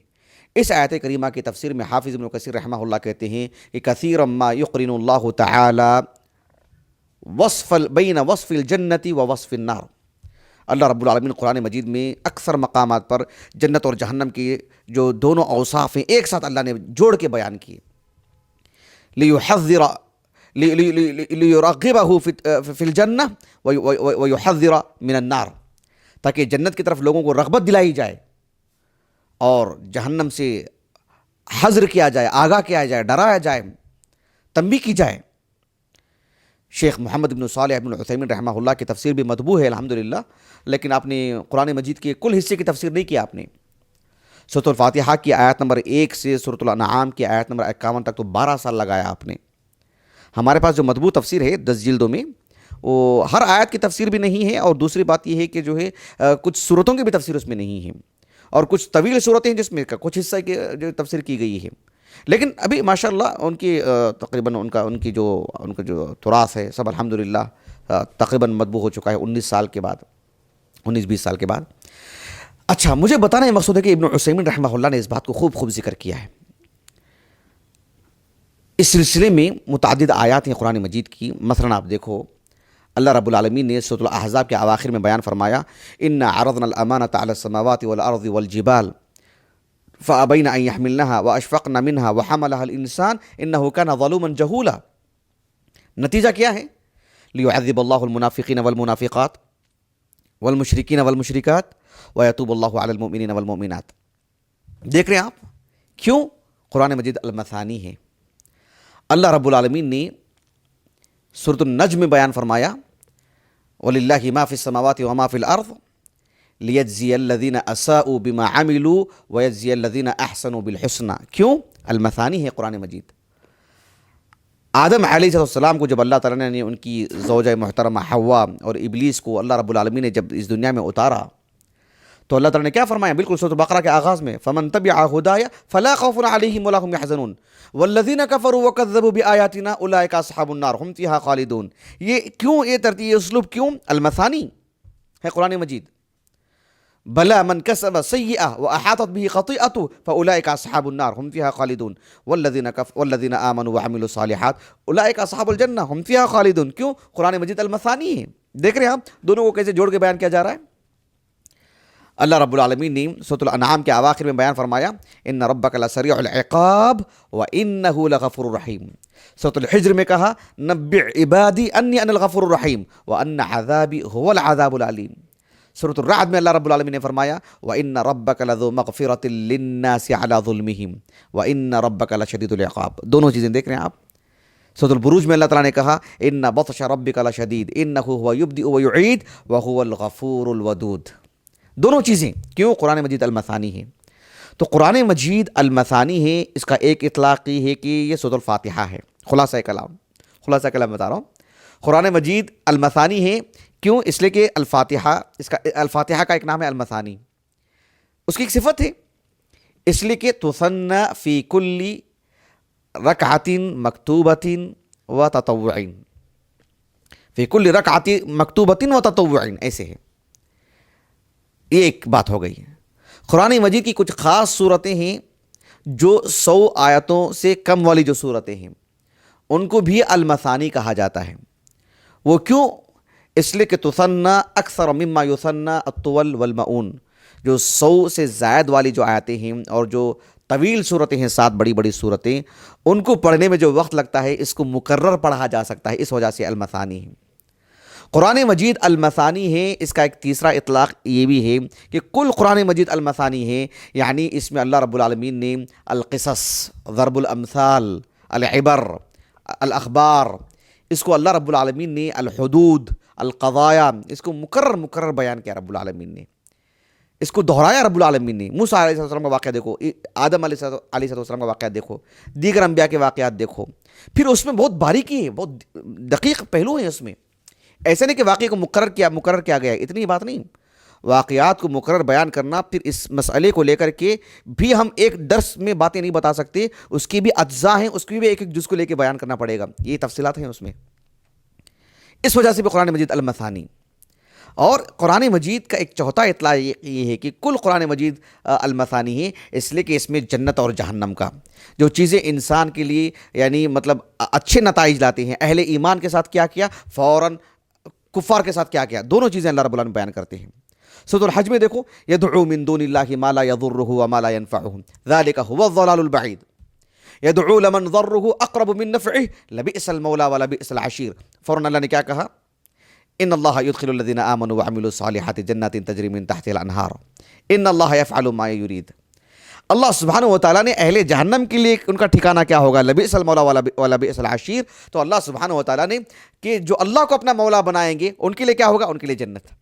اس آیت کریمہ کی تفسیر میں حافظ ابن کثیر رحمہ اللہ کہتے ہیں کہ کثیرا ما یقرن اللہ تعالی بین وصف الجنتی و وصف النار. اللہ رب العالمین قرآن مجید میں اکثر مقامات پر جنت اور جہنم کے جو دونوں اوصاف ہیں ایک ساتھ اللہ نے جوڑ کے بیان کیے. لیحذر لیرغبہ فی الجنہ ویحذر من النار, تاکہ جنت کی طرف لوگوں کو رغبت دلائی جائے اور جہنم سے حذر کیا جائے, آگاہ کیا جائے, ڈرایا جائے, تنبیہ کی جائے. شیخ محمد بن صالح بن عثیمین رحمہ اللہ کی تفسیر بھی مطبوع ہے الحمدللہ, لیکن آپ نے قرآن مجید کے کل حصے کی تفسیر نہیں کیا. آپ نے سورۃ الفاتحہ کی آیت نمبر 1 سے سورۃ الانعام کی آیت نمبر 51 تک تو 12 سال لگایا آپ نے. ہمارے پاس جو مطبوع تفسیر ہے 10 جلدوں میں, وہ ہر آیت کی تفسیر بھی نہیں ہے, اور دوسری بات یہ ہے کہ جو ہے کچھ صورتوں کی بھی تفسیر اس میں نہیں ہے, اور کچھ طویل صورتیں ہیں جس میں کچھ حصہ کی جو تفسیر کی گئی ہے. لیکن ابھی ماشاءاللہ ان کی تقریباً ان کا جو تراث ہے سب الحمدللہ تقریباً مطبوع ہو چکا ہے 19 20 سال کے بعد. اچھا, مجھے بتانا یہ مقصود ہے کہ ابن عثیمین رحمہ اللہ نے اس بات کو خوب ذکر کیا ہے. اس سلسلے میں متعدد آیات ہیں قرآن مجید کی. مثلاً آپ دیکھو اللہ رب العالمین نے سورۃ الاحزاب کے اواخر میں بیان فرمایا, انا عرضنا الامانۃ علی السماوات والارض والجبال فابین ان یحملنها واشفقن منها وحملها الانسان انه كان ظلوما جهولا. نتیجہ کیا ہے؟ لیعذب اللہ المنافقین والمنافقات والمشرکین والمشرکات ویتوب اللہ علی المؤمنین والمؤمنات. دیکھ رہے ہیں آپ کیوں قرآن مجید المثانی ہے. اللہ رب العالمین نے سورۃ النجم میں بیان فرمایا وَلِلَّهِ مَا فِي السَّمَاوَاتِ وَمَا فِي الْأَرْضِ لِيَجْزِيَ الَّذِينَ أَسَاءُوا بِمَا عَمِلُوا وَيَجْزِيَ الَّذِينَ أَحْسَنُوا بِالْحُسْنَى. کیوں؟ المثانی ہے قرآن مجید. آدم علیہ السلام کو جب اللہ تعالیٰ نے ان کی زوجہ محترمہ حوا اور ابلیس کو اللہ رب العالمین نے جب اس دنیا میں اتارا تو اللہ تعالیٰ نے کیا فرمایا؟ بالکل سورۃ البقرہ کے آغاز میں فَمَن تَبِعَ هُدَايَ فَلَا خَوْفٌ عَلَيْهِمْ وَلَا هُمْ يَحْزَنُونَ وَالَّذِينَ كَفَرُوا وَكَذَّبُوا بِآيَاتِنَا أُولَٰئِكَ أَصْحَابُ النَّارِ هُمْ فِيهَا خَالِدُونَ. یہ کیوں یہ ترتیب یہ اسلوب کیوں؟ المثانی ہے قرآن مجید. بلا من کسب سیئہ وأحاطت به خطیئته فأولئک اصحاب النار هم فیہا خالدون والذین آمنوا وعملوا الصالحات اولئک اصحاب الجنہ هم فیہا خالدون. کیوں؟ قرآن مجید المثانی ہے. دیکھ رہے ہیں آپ دونوں کو کیسے جوڑ کے بیان کیا جا رہا ہے. اللہ رب العالمین نے سورۃ الانعام کے اواخر میں بیان فرمایا ان ربک لسریع العقاب وانہ لغفور رحیم. سورۃ الحجر میں کہا نبع عبادی انی انا الغفور الرحیم وان عذابی هو العذاب العلیم. سورۃ الرعد میں اللہ رب العالمین نے فرمایا وَإِنَّ رَبَّكَ لَذُو مَغْفِرَةٍ لِلنَّاسِ عَلَى ظُلْمِهِمْ وَإِنَّ رَبَّكَ لَشَدِيدُ الْعِقَابِ. دونوں چیزیں دیکھ رہے ہیں آپ. سورۃ البروج میں اللہ تعالیٰ نے کہا إِنَّ بَطْشَ رَبِّكَ لَشَدِيدٌ إِنَّهُ هُوَ يُبْدِئُ وَيُعِيدُ وَهُوَ الْغَفُورُ الْوَدُودُ. دونوں چیزیں کیوں قرآن مجید المثانی ہے. تو قرآن مجید المثانی ہے, اس کا ایک اطلاق یہ ہے کہ یہ سورۃ الفاتحہ ہے. خلاصہ کلام بتا رہا ہوں. قرآن مجید المثانی ہے کیوں؟ اس لیے کہ الفاتحہ کا ایک نام ہے المثانی, اس کی ایک صفت ہے. اس لیے کہ تثنى فی کل رکعۃ مکتوبۃ و تطوع, فی کل رکعۃ مکتوبۃ و تطوع, ایسے ہے. یہ ایک بات ہو گئی. قرآن مجید کی کچھ خاص صورتیں ہیں جو 100 آیتوں سے کم والی جو صورتیں ہیں ان کو بھی المثانی کہا جاتا ہے. وہ کیوں؟ اس لیے کہ تثنى اکثر مما یثنى الطول والمعون, جو 100 سے زائد والی جو آیتیں ہیں اور جو طویل صورتیں ہیں 7 بڑی صورتیں, ان کو پڑھنے میں جو وقت لگتا ہے اس کو مکرر پڑھا جا سکتا ہے, اس وجہ سے المثانی ہے. قرآن مجید المثانی ہے. اس کا ایک تیسرا اطلاق یہ بھی ہے کہ کل قرآن مجید المثانی ہے, یعنی اس میں اللہ رب العالمین نے القصص, ضرب الامثال, العبر, الاخبار, اس کو اللہ رب العالمین نے الحدود, القضایا, اس کو مکرر بیان کیا رب العالمین نے, اس کو دہرایا رب العالمین نے. موسیٰ علیہ السلام کا واقعہ دیکھو, آدم علیہ السلام کا واقعہ دیکھو, دیگر انبیاء کے واقعات دیکھو. پھر اس میں بہت باریکی ہے, بہت دقیق پہلو ہیں اس میں. ایسے نہیں کہ واقعے کو مقرر کیا گیا ہے, اتنی بات نہیں. واقعات کو مقرر بیان کرنا, پھر اس مسئلے کو لے کر کے بھی ہم ایک درس میں باتیں نہیں بتا سکتے, اس کی بھی اجزاء ہیں, اس کی بھی ایک جز کو لے کے بیان کرنا پڑے گا. یہ تفصیلات ہیں اس میں. اس وجہ سے بھی قرآن مجید المثانی. اور قرآن مجید کا ایک چوتھا اطلاع یہ ہے کہ کل قرآن مجید المثانی ہے، اس لیے کہ اس میں جنت اور جہنم کا جو چیزیں انسان کے لیے یعنی مطلب اچھے نتائج لاتی ہیں، اہل ایمان کے ساتھ کیا کیا، فوراً کفار کے ساتھ کیا کیا، دونوں چیزیں اللہ رب العالمین بیان کرتے ہیں۔ سورۃ الحج میں دیکھو، یدعو من دون اللہ ما لا یضرہ وما لا ینفعہ ذلک هو الضلال البعید، یدعو لمن ضرہ اقرب من نفعہ لبئس المولا ولبئس العشیر۔ فوراً اللہ نے کیا کہا، ان اللہ يدخل الذین آمنوا وعملوا الصالحات جنات تجری من تحتها الانہار ان اللہ یفعل ما یرید۔ اللہ سبحانہ و تعالیٰ نے اہل جہنم کے لیے ان کا ٹھکانہ کیا ہوگا، لبئس المولا ولبئس العشیر۔ تو اللہ سبحانہ و تعالیٰ نے کہ جو اللہ کو اپنا مولا بنائیں گے ان کے لیے کیا ہوگا، ان کے لیے جنت۔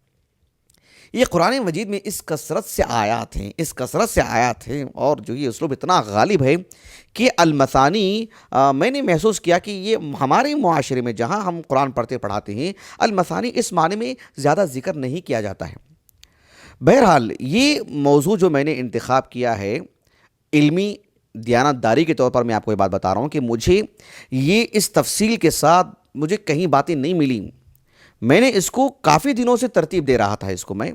یہ قرآن مجید میں اس کثرت سے آیات ہیں اور جو یہ اسلوب اتنا غالب ہے کہ المثانی میں نے محسوس کیا کہ یہ ہمارے معاشرے میں جہاں ہم قرآن پڑھاتے ہیں المثانی اس معنی میں زیادہ ذکر نہیں کیا جاتا ہے۔ بہرحال یہ موضوع جو میں نے انتخاب کیا ہے، علمی دیانت داری کے طور پر میں آپ کو یہ بات بتا رہا ہوں کہ مجھے یہ اس تفصیل کے ساتھ مجھے کہیں باتیں نہیں ملیں۔ میں نے اس کو کافی دنوں سے ترتیب دے رہا تھا اس کو میں،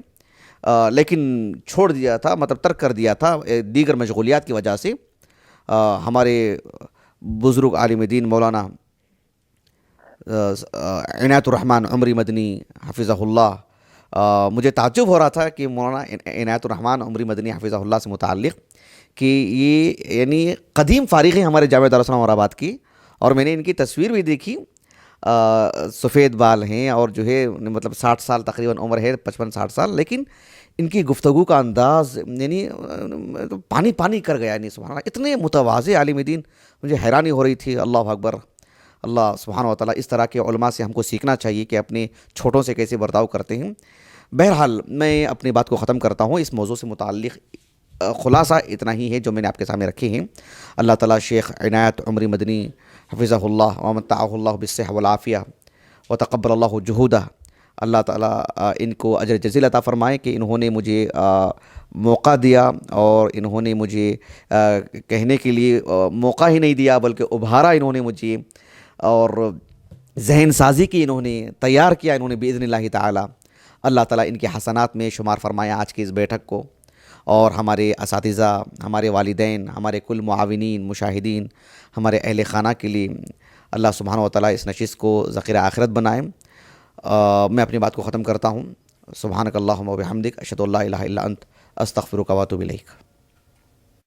لیکن چھوڑ دیا تھا، مطلب ترک کر دیا تھا دیگر مشغولیات کی وجہ سے۔ ہمارے بزرگ عالم دین مولانا عنایت الرحمن عمری مدنی حفظہ اللہ، مجھے تعجب ہو رہا تھا کہ مولانا عنایت الرحمن عمری مدنی حفظہ اللہ سے متعلق کہ یہ یعنی قدیم فارغ ہیں ہمارے جامعہ دارالاسلام اور آباد کی، اور میں نے ان کی تصویر بھی دیکھی، سفید بال ہیں اور جو ہے مطلب 60 سال تقریباً عمر ہے، 55-60 سال، لیکن ان کی گفتگو کا انداز یعنی پانی پانی کر گیا، یعنی سبحان اللہ اتنے متواضع عالم دین، مجھے حیرانی ہو رہی تھی۔ اللہ اکبر، اللہ سبحانہ و تعالیٰ اس طرح کے علماء سے ہم کو سیکھنا چاہیے کہ اپنے چھوٹوں سے کیسے برتاؤ کرتے ہیں۔ بہرحال میں اپنی بات کو ختم کرتا ہوں، اس موضوع سے متعلق خلاصہ اتنا ہی ہے جو میں نے آپ کے سامنے رکھے ہیں۔ اللہ تعالیٰ شیخ عنایت عمری مدنی حفظہ اللہ ومتعہ اللہ بالصحہ والعافیہ وتقبل اللہ جہودہ، اللہ تعالیٰ ان کو اجر جزیل عطا فرمائے کہ انہوں نے مجھے موقع دیا اور انہوں نے مجھے کہنے کے لیے موقع ہی نہیں دیا بلکہ ابھارا انہوں نے مجھے، اور ذہن سازی کی انہوں نے، تیار کیا انہوں نے باذن اللہ تعالیٰ۔ اللہ تعالیٰ ان کے حسنات میں شمار فرمایا آج کی اس بیٹھک کو، اور ہمارے اساتذہ، ہمارے والدین، ہمارے کل معاونین، مشاہدین، ہمارے اہل خانہ کے لیے اللہ سبحانہ و تعالیٰ اس نشست کو ذخیرہ آخرت بنائیں۔ میں اپنی بات کو ختم کرتا ہوں۔ سبحانک اللہم و بحمدک، اشہد ان لا الہ الا انت، استغفرک و اتوب الیک۔